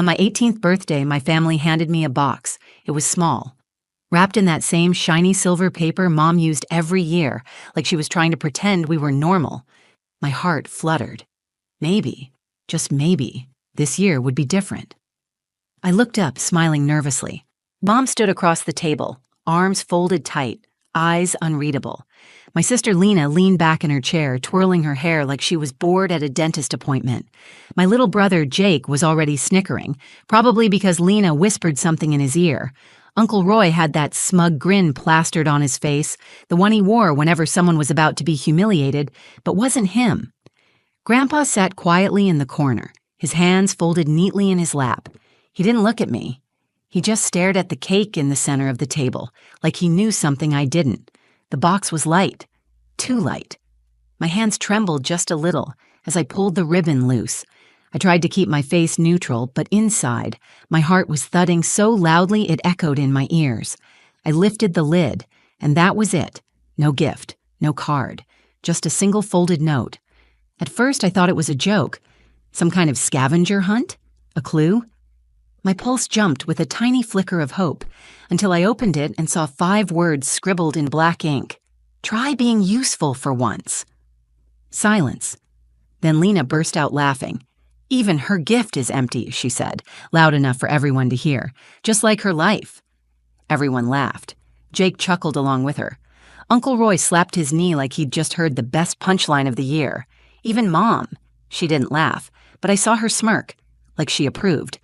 On my 18th birthday, my family handed me a box. It was small, wrapped in that same shiny silver paper Mom used every year, like she was trying to pretend we were normal. My heart fluttered. Maybe, just maybe, this year would be different. I looked up, smiling nervously. Mom stood across the table, arms folded tight, eyes unreadable. My sister Lena leaned back in her chair, twirling her hair like she was bored at a dentist appointment. My little brother Jake was already snickering, probably because Lena whispered something in his ear. Uncle Roy had that smug grin plastered on his face, the one he wore whenever someone was about to be humiliated, but wasn't him. Grandpa sat quietly in the corner, his hands folded neatly in his lap. He didn't look at me. He just stared at the cake in the center of the table, like he knew something I didn't. The box was light, too light. My hands trembled just a little as I pulled the ribbon loose. I tried to keep my face neutral, but inside, my heart was thudding so loudly it echoed in my ears. I lifted the lid, and that was it. No gift, no card, just a single folded note. At first, I thought it was a joke, some kind of scavenger hunt, a clue. My pulse jumped with a tiny flicker of hope until I opened it and saw 5 words scribbled in black ink. Try being useful for once. Silence. Then Lena burst out laughing. Even her gift is empty, she said, loud enough for everyone to hear, just like her life. Everyone laughed. Jake chuckled along with her. Uncle Roy slapped his knee like he'd just heard the best punchline of the year. Even Mom. She didn't laugh, but I saw her smirk, like she approved.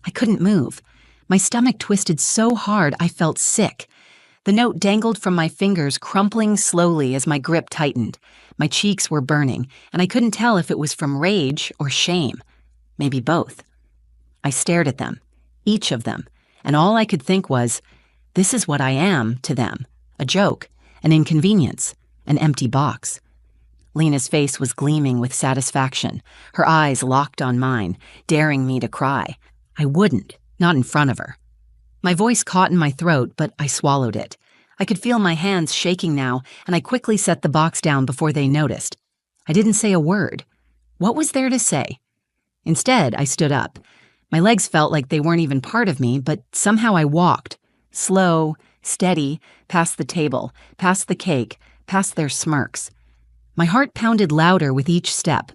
I couldn't move. My stomach twisted so hard I felt sick. The note dangled from my fingers, crumpling slowly as my grip tightened. My cheeks were burning, and I couldn't tell if it was from rage or shame. Maybe both. I stared at them, each of them, and all I could think was, this is what I am to them. A joke, an inconvenience, an empty box. Lena's face was gleaming with satisfaction, her eyes locked on mine, daring me to cry. I wouldn't, not in front of her. My voice caught in my throat, but I swallowed it. I could feel my hands shaking now, and I quickly set the box down before they noticed. I didn't say a word. What was there to say? Instead, I stood up. My legs felt like they weren't even part of me, but somehow I walked. Slow, steady, past the table, past the cake, past their smirks. My heart pounded louder with each step.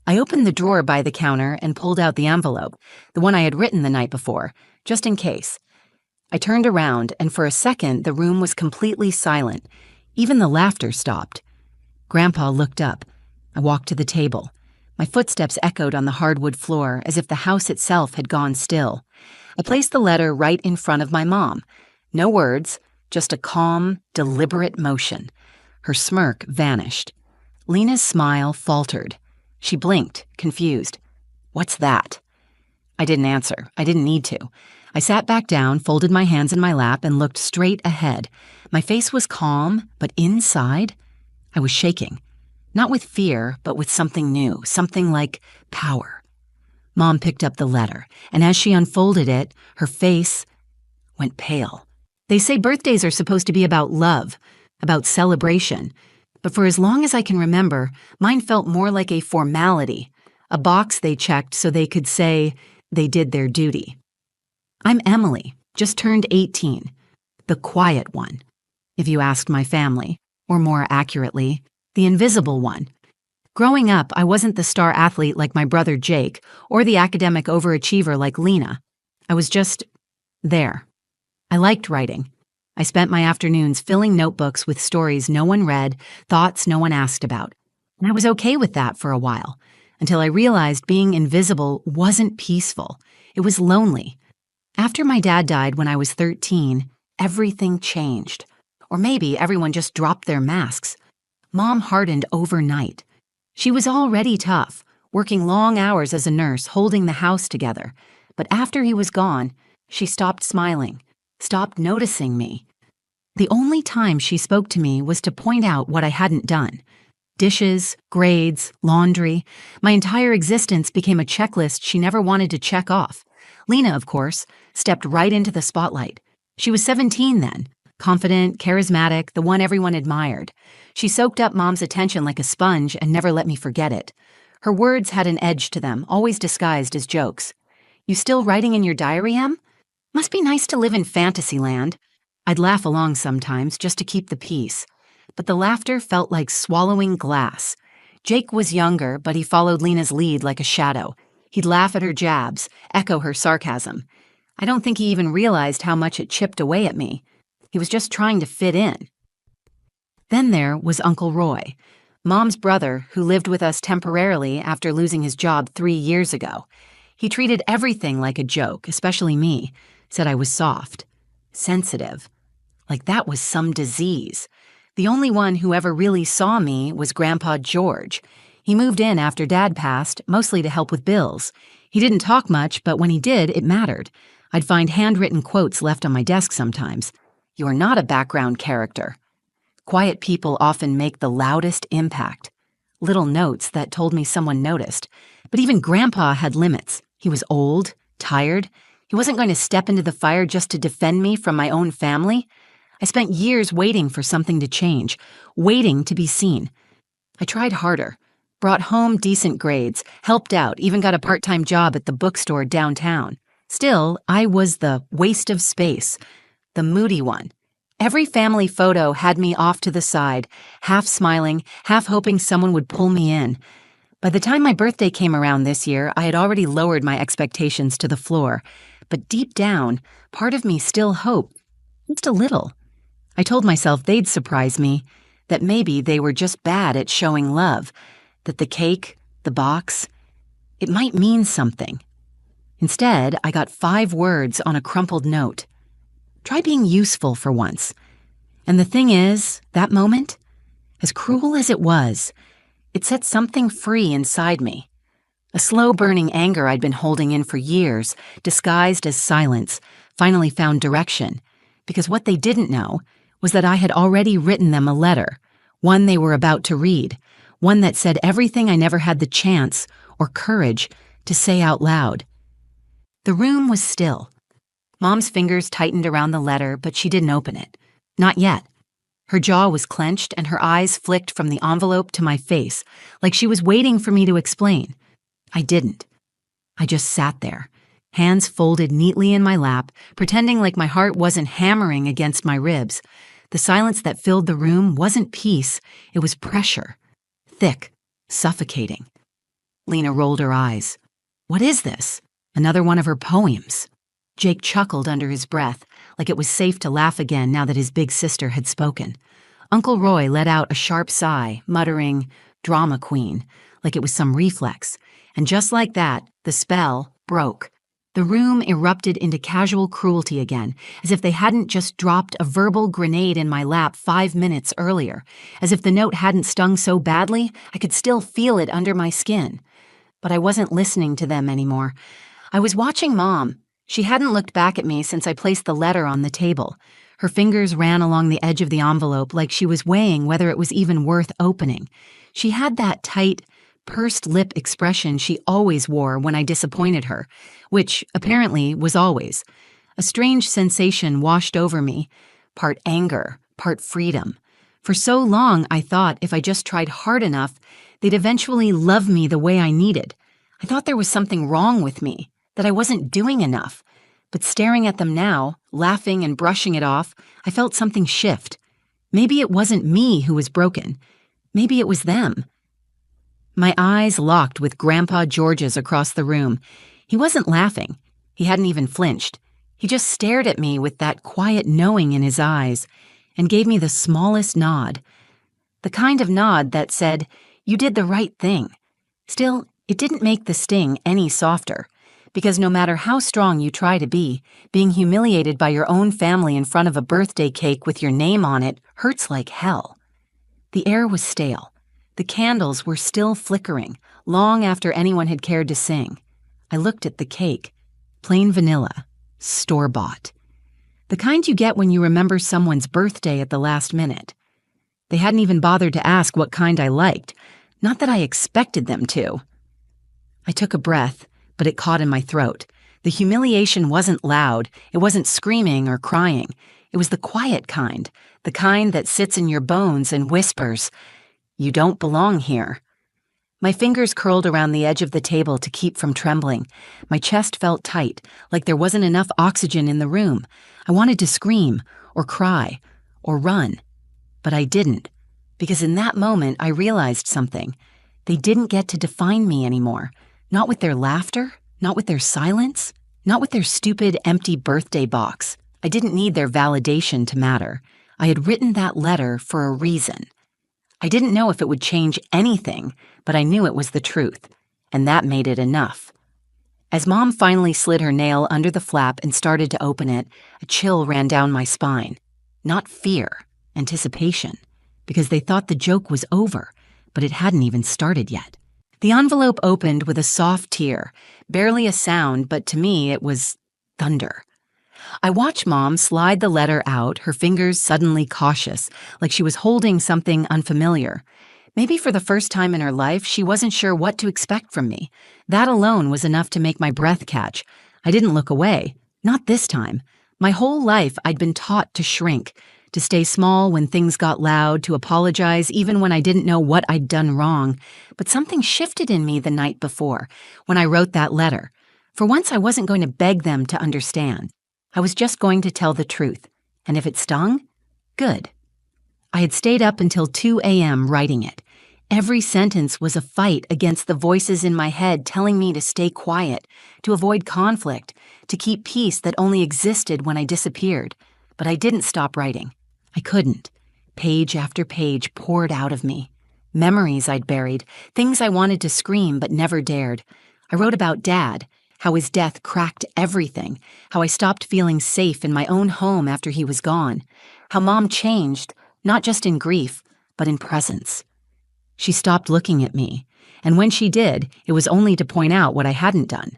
I opened the drawer by the counter and pulled out the envelope, the one I had written the night before, just in case. I turned around, and for a second the room was completely silent. Even the laughter stopped. Grandpa looked up. I walked to the table. My footsteps echoed on the hardwood floor as if the house itself had gone still. I placed the letter right in front of my mom. No words, just a calm, deliberate motion. Her smirk vanished. Lena's smile faltered. She blinked, confused. "What's that?" I didn't answer. I didn't need to. I sat back down, folded my hands in my lap, and looked straight ahead. My face was calm, but inside, I was shaking. Not with fear, but with something new, something like power. Mom picked up the letter, and as she unfolded it, her face went pale. They say birthdays are supposed to be about love, about celebration. But for as long as I can remember, mine felt more like a formality, a box they checked so they could say they did their duty. I'm Emily, just turned 18, the quiet one, if you asked my family, or more accurately, the invisible one. Growing up, I wasn't the star athlete like my brother Jake, or the academic overachiever like Lena. I was just there. I liked writing. I spent my afternoons filling notebooks with stories no one read, thoughts no one asked about. And I was okay with that for a while, until I realized being invisible wasn't peaceful. It was lonely. After my dad died when I was 13, everything changed. Or maybe everyone just dropped their masks. Mom hardened overnight. She was already tough, working long hours as a nurse, holding the house together. But after he was gone, she stopped smiling, stopped noticing me. The only time she spoke to me was to point out what I hadn't done. Dishes, grades, laundry. My entire existence became a checklist she never wanted to check off. Lena, of course, stepped right into the spotlight. She was 17 then, confident, charismatic, the one everyone admired. She soaked up Mom's attention like a sponge and never let me forget it. Her words had an edge to them, always disguised as jokes. You still writing in your diary, Em? Must be nice to live in fantasy land. I'd laugh along sometimes just to keep the peace, but the laughter felt like swallowing glass. Jake was younger, but he followed Lena's lead like a shadow. He'd laugh at her jabs, echo her sarcasm. I don't think he even realized how much it chipped away at me. He was just trying to fit in. Then there was Uncle Roy, Mom's brother who lived with us temporarily after losing his job 3 years ago. He treated everything like a joke, especially me, said I was soft, sensitive, like that was some disease. The only one who ever really saw me was Grandpa George. He moved in after Dad passed, mostly to help with bills. He didn't talk much, but when he did, it mattered. I'd find handwritten quotes left on my desk sometimes. "You're not a background character." Quiet people often make the loudest impact. Little notes that told me someone noticed. But even Grandpa had limits. He was old, tired. He wasn't going to step into the fire just to defend me from my own family. I spent years waiting for something to change, waiting to be seen. I tried harder, brought home decent grades, helped out, even got a part-time job at the bookstore downtown. Still, I was the waste of space, the moody one. Every family photo had me off to the side, half smiling, half hoping someone would pull me in. By the time my birthday came around this year, I had already lowered my expectations to the floor. But deep down, part of me still hoped, just a little. I told myself they'd surprise me, that maybe they were just bad at showing love, that the cake, the box, it might mean something. Instead, I got 5 words on a crumpled note. Try being useful for once. And the thing is, that moment, as cruel as it was, it set something free inside me. A slow-burning anger I'd been holding in for years, disguised as silence, finally found direction, because what they didn't know was that I had already written them a letter, one they were about to read, one that said everything I never had the chance or courage to say out loud. The room was still. Mom's fingers tightened around the letter, but she didn't open it. Not yet. Her jaw was clenched and her eyes flicked from the envelope to my face, like she was waiting for me to explain. I didn't. I just sat there, hands folded neatly in my lap, pretending like my heart wasn't hammering against my ribs. The silence that filled the room wasn't peace, it was pressure. Thick, suffocating. Lena rolled her eyes. What is this? Another one of her poems. Jake chuckled under his breath, like it was safe to laugh again now that his big sister had spoken. Uncle Roy let out a sharp sigh, muttering, "Drama queen," like it was some reflex. And just like that, the spell broke. The room erupted into casual cruelty again, as if they hadn't just dropped a verbal grenade in my lap 5 minutes earlier, as if the note hadn't stung so badly I could still feel it under my skin. But I wasn't listening to them anymore. I was watching Mom. She hadn't looked back at me since I placed the letter on the table. Her fingers ran along the edge of the envelope like she was weighing whether it was even worth opening. She had that tight, pursed lip expression she always wore when I disappointed her, which, apparently, was always. A strange sensation washed over me, part anger, part freedom. For so long, I thought if I just tried hard enough, they'd eventually love me the way I needed. I thought there was something wrong with me, that I wasn't doing enough. But staring at them now, laughing and brushing it off, I felt something shift. Maybe it wasn't me who was broken. Maybe it was them. My eyes locked with Grandpa George's across the room. He wasn't laughing. He hadn't even flinched. He just stared at me with that quiet knowing in his eyes and gave me the smallest nod. The kind of nod that said, "You did the right thing." Still, it didn't make the sting any softer. Because no matter how strong you try to be, being humiliated by your own family in front of a birthday cake with your name on it hurts like hell. The air was stale. The candles were still flickering, long after anyone had cared to sing. I looked at the cake. Plain vanilla. Store-bought. The kind you get when you remember someone's birthday at the last minute. They hadn't even bothered to ask what kind I liked. Not that I expected them to. I took a breath, but it caught in my throat. The humiliation wasn't loud. It wasn't screaming or crying. It was the quiet kind, the kind that sits in your bones and whispers, "You don't belong here." My fingers curled around the edge of the table to keep from trembling. My chest felt tight, like there wasn't enough oxygen in the room. I wanted to scream, or cry, or run. But I didn't, because in that moment I realized something. They didn't get to define me anymore. Not with their laughter, not with their silence, not with their stupid, empty birthday box. I didn't need their validation to matter. I had written that letter for a reason. I didn't know if it would change anything, but I knew it was the truth, and that made it enough. As Mom finally slid her nail under the flap and started to open it, a chill ran down my spine. Not fear, anticipation, because they thought the joke was over, but it hadn't even started yet. The envelope opened with a soft tear, barely a sound, but to me it was thunder. I watched Mom slide the letter out, her fingers suddenly cautious, like she was holding something unfamiliar. Maybe for the first time in her life, she wasn't sure what to expect from me. That alone was enough to make my breath catch. I didn't look away. Not this time. My whole life, I'd been taught to shrink, to stay small when things got loud, to apologize even when I didn't know what I'd done wrong. But something shifted in me the night before, when I wrote that letter. For once, I wasn't going to beg them to understand. I was just going to tell the truth. And if it stung, good. I had stayed up until 2 a.m. writing it. Every sentence was a fight against the voices in my head telling me to stay quiet, to avoid conflict, to keep peace that only existed when I disappeared. But I didn't stop writing. I couldn't. Page after page poured out of me. Memories I'd buried, things I wanted to scream but never dared. I wrote about Dad, how his death cracked everything, how I stopped feeling safe in my own home after he was gone, how Mom changed, not just in grief, but in presence. She stopped looking at me, and when she did, it was only to point out what I hadn't done.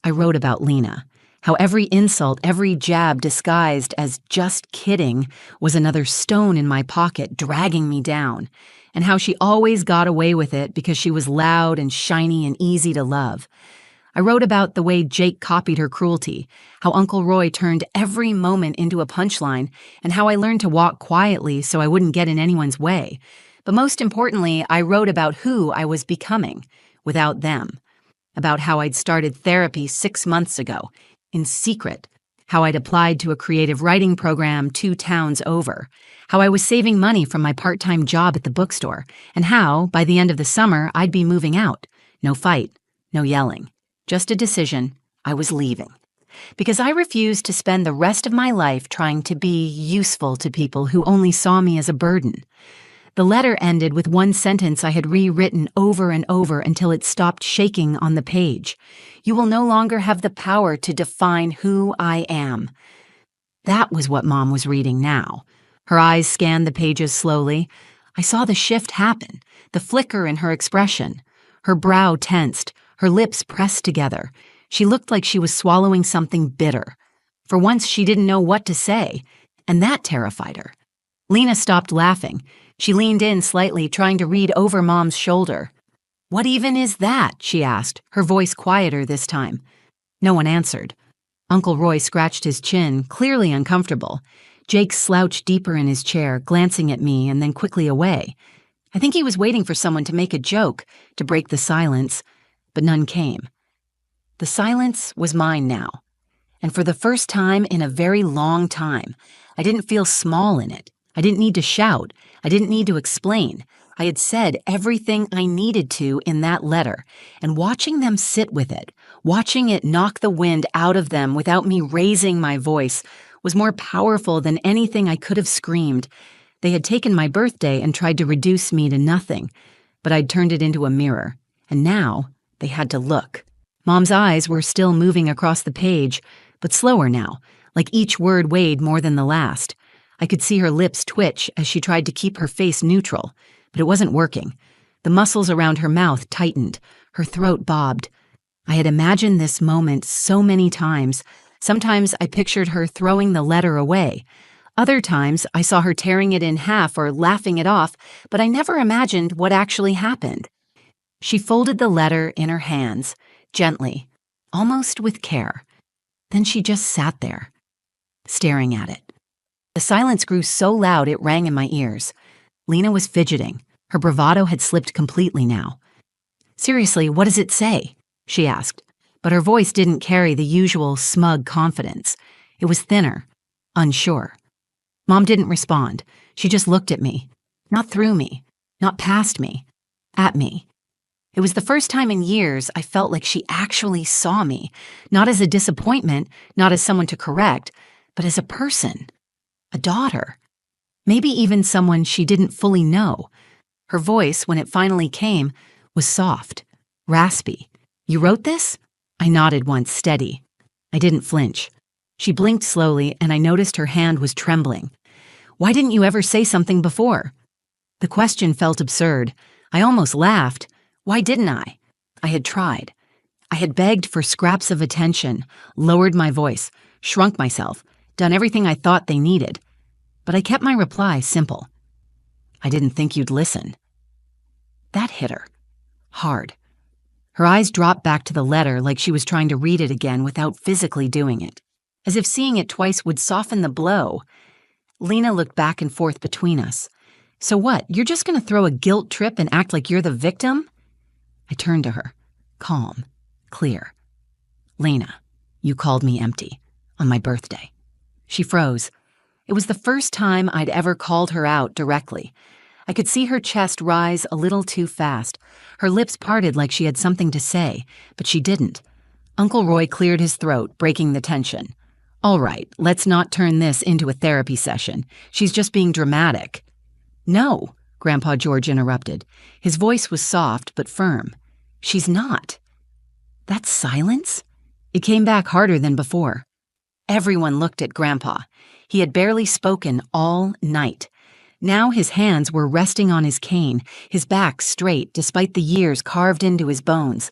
I wrote about Lena, how every insult, every jab disguised as just kidding was another stone in my pocket dragging me down, and how she always got away with it because she was loud and shiny and easy to love. I wrote about the way Jake copied her cruelty, how Uncle Roy turned every moment into a punchline, and how I learned to walk quietly so I wouldn't get in anyone's way. But most importantly, I wrote about who I was becoming, without them. About how I'd started therapy 6 months ago, in secret. How I'd applied to a creative writing program 2 towns over. How I was saving money from my part-time job at the bookstore. And how, by the end of the summer, I'd be moving out. No fight, no yelling. Just a decision. I was leaving. Because I refused to spend the rest of my life trying to be useful to people who only saw me as a burden. The letter ended with one sentence I had rewritten over and over until it stopped shaking on the page. You will no longer have the power to define who I am. That was what Mom was reading now. Her eyes scanned the pages slowly. I saw the shift happen, the flicker in her expression. Her brow tensed, her lips pressed together. She looked like she was swallowing something bitter. For once, she didn't know what to say, and that terrified her. Lena stopped laughing. She leaned in slightly, trying to read over Mom's shoulder. "What even is that?" she asked, her voice quieter this time. No one answered. Uncle Roy scratched his chin, clearly uncomfortable. Jake slouched deeper in his chair, glancing at me and then quickly away. I think he was waiting for someone to make a joke, to break the silence, but none came. The silence was mine now, and for the first time in a very long time, I didn't feel small in it. I didn't need to shout. I didn't need to explain. I had said everything I needed to in that letter, and watching them sit with it, watching it knock the wind out of them without me raising my voice, was more powerful than anything I could have screamed. They had taken my birthday and tried to reduce me to nothing, but I'd turned it into a mirror, and now they had to look. Mom's eyes were still moving across the page, but slower now, like each word weighed more than the last. I could see her lips twitch as she tried to keep her face neutral, but it wasn't working. The muscles around her mouth tightened, her throat bobbed. I had imagined this moment so many times. Sometimes I pictured her throwing the letter away. Other times I saw her tearing it in half or laughing it off, but I never imagined what actually happened. She folded the letter in her hands, gently, almost with care. Then she just sat there, staring at it. The silence grew so loud it rang in my ears. Lena was fidgeting. Her bravado had slipped completely now. "Seriously, what does it say?" she asked, but her voice didn't carry the usual smug confidence. It was thinner, unsure. Mom didn't respond. She just looked at me. Not through me, not past me, at me. It was the first time in years I felt like she actually saw me, not as a disappointment, not as someone to correct, but as a person, a daughter, maybe even someone she didn't fully know. Her voice, when it finally came, was soft, raspy. "You wrote this?" I nodded once, steady. I didn't flinch. She blinked slowly, and I noticed her hand was trembling. "Why didn't you ever say something before?" The question felt absurd. I almost laughed. Why didn't I? I had tried. I had begged for scraps of attention, lowered my voice, shrunk myself, done everything I thought they needed. But I kept my reply simple. "I didn't think you'd listen." That hit her. Hard. Her eyes dropped back to the letter like she was trying to read it again without physically doing it. As if seeing it twice would soften the blow. Lena looked back and forth between us. "So what, you're just going to throw a guilt trip and act like you're the victim?" I turned to her, calm, clear. "Lena, you called me empty on my birthday." She froze. It was the first time I'd ever called her out directly. I could see her chest rise a little too fast. Her lips parted like she had something to say, but she didn't. Uncle Roy cleared his throat, breaking the tension. "All right, let's not turn this into a therapy session. She's just being dramatic." "No," Grandpa George interrupted. His voice was soft but firm. "She's not." That silence? It came back harder than before. Everyone looked at Grandpa. He had barely spoken all night. Now his hands were resting on his cane, his back straight despite the years carved into his bones.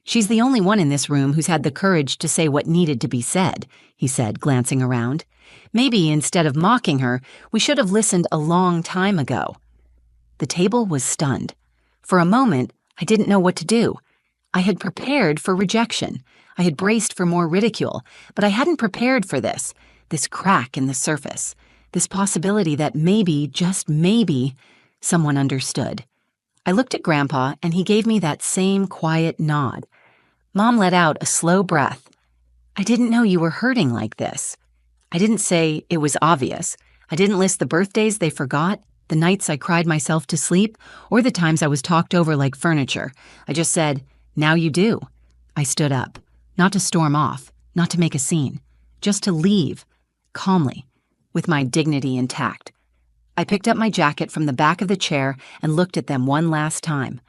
"She's the only one in this room who's had the courage to say what needed to be said," he said, glancing around. "Maybe instead of mocking her, we should have listened a long time ago." The table was stunned. For a moment, I didn't know what to do. I had prepared for rejection. I had braced for more ridicule, but I hadn't prepared for this crack in the surface, this possibility that maybe, just maybe, someone understood. I looked at Grandpa, and he gave me that same quiet nod. Mom let out a slow breath. "I didn't know you were hurting like this." I didn't say it was obvious. I didn't list the birthdays they forgot, the nights I cried myself to sleep, or the times I was talked over like furniture. I just said, "Now you do." I stood up, not to storm off, not to make a scene, just to leave, calmly, with my dignity intact. I picked up my jacket from the back of the chair and looked at them one last time.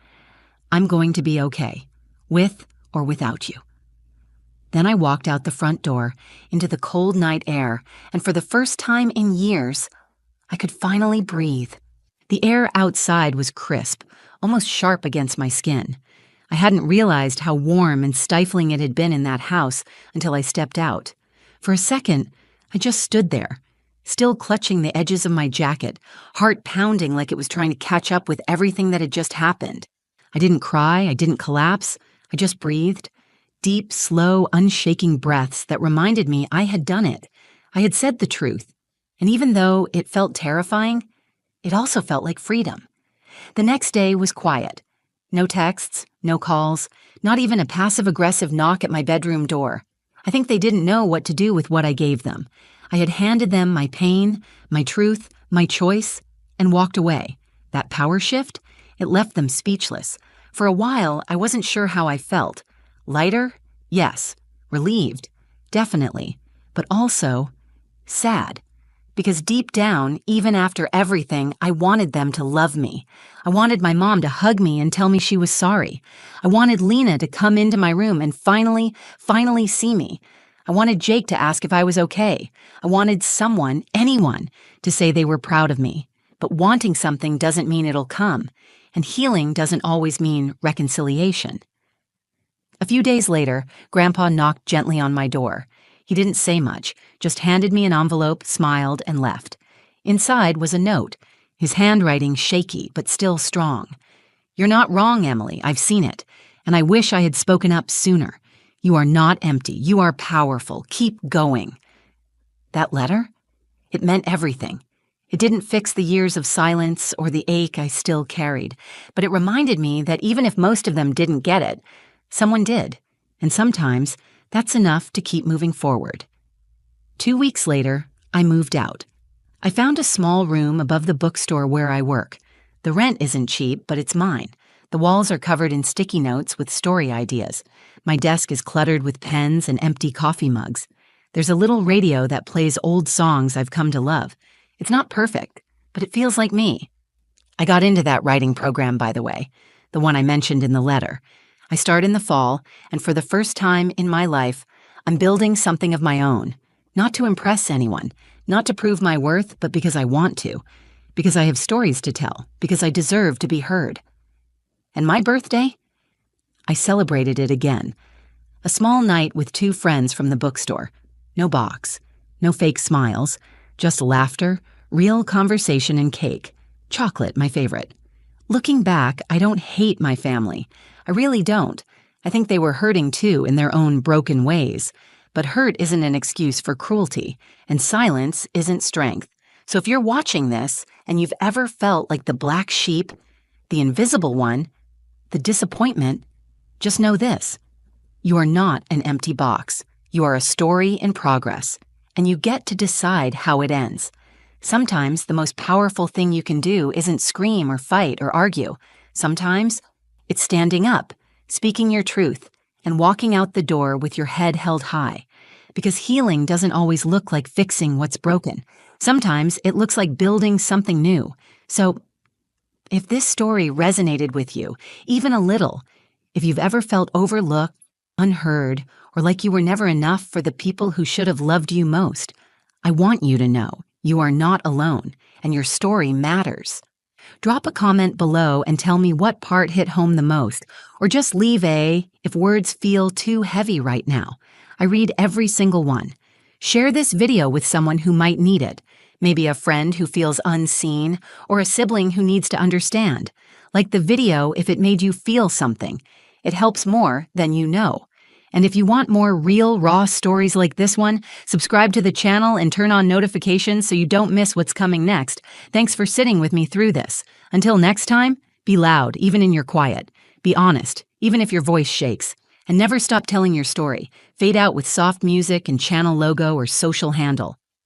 "I'm going to be okay, with or without you." Then I walked out the front door, into the cold night air, and for the first time in years, I could finally breathe. The air outside was crisp, almost sharp against my skin. I hadn't realized how warm and stifling it had been in that house until I stepped out. For a second, I just stood there, still clutching the edges of my jacket, heart pounding like it was trying to catch up with everything that had just happened. I didn't cry, I didn't collapse, I just breathed. Deep, slow, unshaking breaths that reminded me I had done it. I had said the truth. And even though it felt terrifying, it also felt like freedom. The next day was quiet. No texts, no calls, not even a passive-aggressive knock at my bedroom door. I think they didn't know what to do with what I gave them. I had handed them my pain, my truth, my choice, and walked away. That power shift, it left them speechless. For a while, I wasn't sure how I felt. Lighter? Yes. Relieved? Definitely. But also sad. Because deep down, even after everything, I wanted them to love me. I wanted my mom to hug me and tell me she was sorry. I wanted Lena to come into my room and finally see me. I wanted Jake to ask if I was okay. I wanted someone, anyone, to say they were proud of me. But wanting something doesn't mean it'll come. And healing doesn't always mean reconciliation. A few days later, Grandpa knocked gently on my door. He didn't say much, just handed me an envelope, smiled, and left. Inside was a note, his handwriting shaky but still strong. "You're not wrong, Emily. I've seen it. And I wish I had spoken up sooner. You are not empty. You are powerful. Keep going." That letter? It meant everything. It didn't fix the years of silence or the ache I still carried, but it reminded me that even if most of them didn't get it, someone did, and sometimes that's enough to keep moving forward. 2 weeks later, I moved out. I found a small room above the bookstore where I work. The rent isn't cheap, but it's mine. The walls are covered in sticky notes with story ideas. My desk is cluttered with pens and empty coffee mugs. There's a little radio that plays old songs I've come to love. It's not perfect, but it feels like me. I got into that writing program, by the way, the one I mentioned in the letter. I start in the fall, and for the first time in my life, I'm building something of my own. Not to impress anyone, not to prove my worth, but because I want to. Because I have stories to tell, because I deserve to be heard. And my birthday? I celebrated it again. A small night with 2 friends from the bookstore. No box, no fake smiles, just laughter, real conversation and cake. Chocolate, my favorite. Looking back, I don't hate my family. I really don't. I think they were hurting too in their own broken ways. But hurt isn't an excuse for cruelty, and silence isn't strength. So if you're watching this and you've ever felt like the black sheep, the invisible one, the disappointment, just know this. You are not an empty box. You are a story in progress, and you get to decide how it ends. Sometimes the most powerful thing you can do isn't scream or fight or argue. Sometimes it's standing up, speaking your truth, and walking out the door with your head held high. Because healing doesn't always look like fixing what's broken. Sometimes it looks like building something new. So, if this story resonated with you, even a little, if you've ever felt overlooked, unheard, or like you were never enough for the people who should have loved you most, I want you to know you are not alone, and your story matters. Drop a comment below and tell me what part hit home the most, or just leave if words feel too heavy right now. I read every single one. Share this video with someone who might need it, maybe a friend who feels unseen, or a sibling who needs to understand. Like the video if it made you feel something. It helps more than you know. And if you want more real, raw stories like this one, subscribe to the channel and turn on notifications so you don't miss what's coming next. Thanks for sitting with me through this. Until next time, be loud, even in your quiet. Be honest, even if your voice shakes. And never stop telling your story. Fade out with soft music and channel logo or social handle.